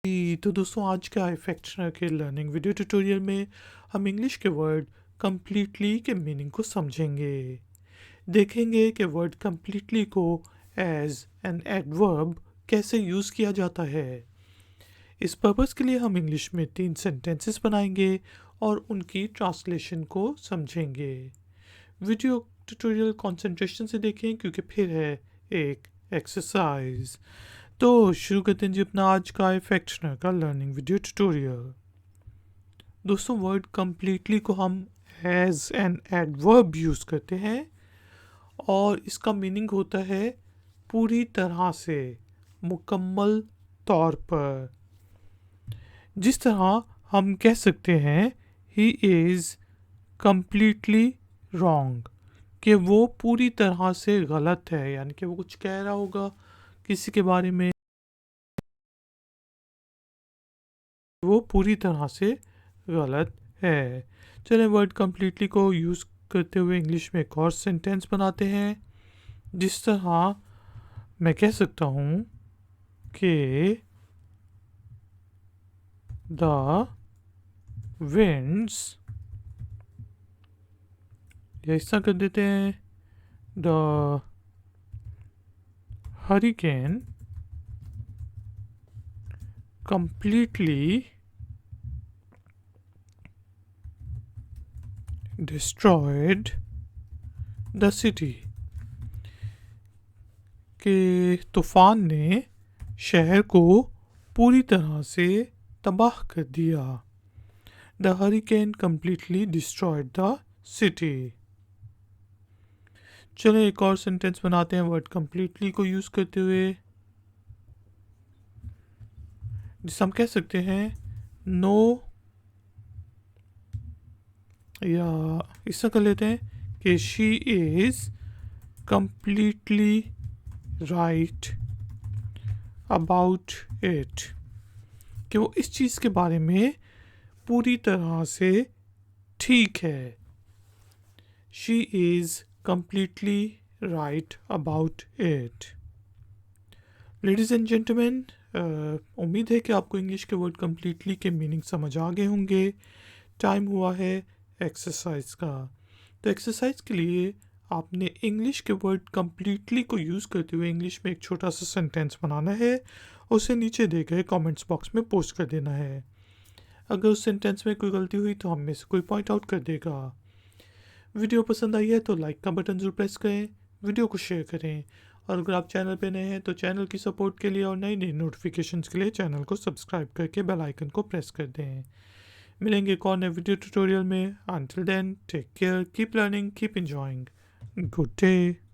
तो दोस्तों आज का इफेक्टनर के लर्निंग वीडियो ट्यूटोरियल में हम इंग्लिश के वर्ड कम्प्लीटली के मीनिंग को समझेंगे। देखेंगे कि वर्ड कम्प्लीटली को एज एन एडवर्ब कैसे यूज़ किया जाता है। इस पर्पज़ के लिए हम इंग्लिश में 3 सेंटेंसेस बनाएंगे और उनकी ट्रांसलेशन को समझेंगे। वीडियो ट्यूटोरियल कंसंट्रेशन से देखें क्योंकि फिर है एक एक्सरसाइज। तो शुरू करते हैं जी अपना आज का इफेक्टनर का लर्निंग वीडियो ट्यूटोरियल। दोस्तों वर्ड कम्प्लीटली को हम एज एन एडवर्ब यूज़ करते हैं और इसका मीनिंग होता है पूरी तरह से, मुकम्मल तौर पर। जिस तरह हम कह सकते हैं ही इज़ कम्प्लीटली रॉन्ग, कि वो पूरी तरह से गलत है, यानी कि वो कुछ कह रहा होगा किसी के बारे में, वो पूरी तरह से गलत है। चलिए वर्ड कम्प्लीटली को यूज़ करते हुए इंग्लिश में एक और सेंटेंस बनाते हैं। जिस तरह मैं कह सकता हूँ कि द विंड्स, या इस तरह कर देते हैं the hurricane completely destroyed the city, कि तूफान ने शहर को पूरी तरह से तबाह कर दिया। The hurricane completely destroyed the city। चलो एक और सेंटेंस बनाते हैं वर्ड completely को यूज़ करते हुए, जिसे हम कह सकते हैं नो, या इस तरह कर लेते हैं कि she is completely right about it, कि वो इस चीज़ के बारे में पूरी तरह से ठीक है। She is completely right about it। Ladies and gentlemen, उम्मीद है कि आपको इंग्लिश के वर्ड कम्प्लीटली के मीनिंग समझ आ गए होंगे। टाइम हुआ है एक्सरसाइज का। तो एक्सरसाइज के लिए आपने इंग्लिश के वर्ड कम्प्लीटली को यूज़ करते हुए इंग्लिश में एक छोटा सा सेंटेंस बनाना है, उसे नीचे दिए गए कमेंट्स बॉक्स में पोस्ट कर देना है। अगर उस सेंटेंस में कोई गलती हुई तो हम में से कोई पॉइंट आउट कर देगा। वीडियो पसंद आई है तो लाइक का बटन ज़रूर प्रेस करें, वीडियो को शेयर करें, और अगर आप चैनल पे नए हैं तो चैनल की सपोर्ट के लिए और नई नई नोटिफिकेशंस के लिए चैनल को सब्सक्राइब करके बेल आइकन को प्रेस कर दें। मिलेंगे एक और नए वीडियो ट्यूटोरियल में। Until then, take care, keep learning, keep enjoying. Good day.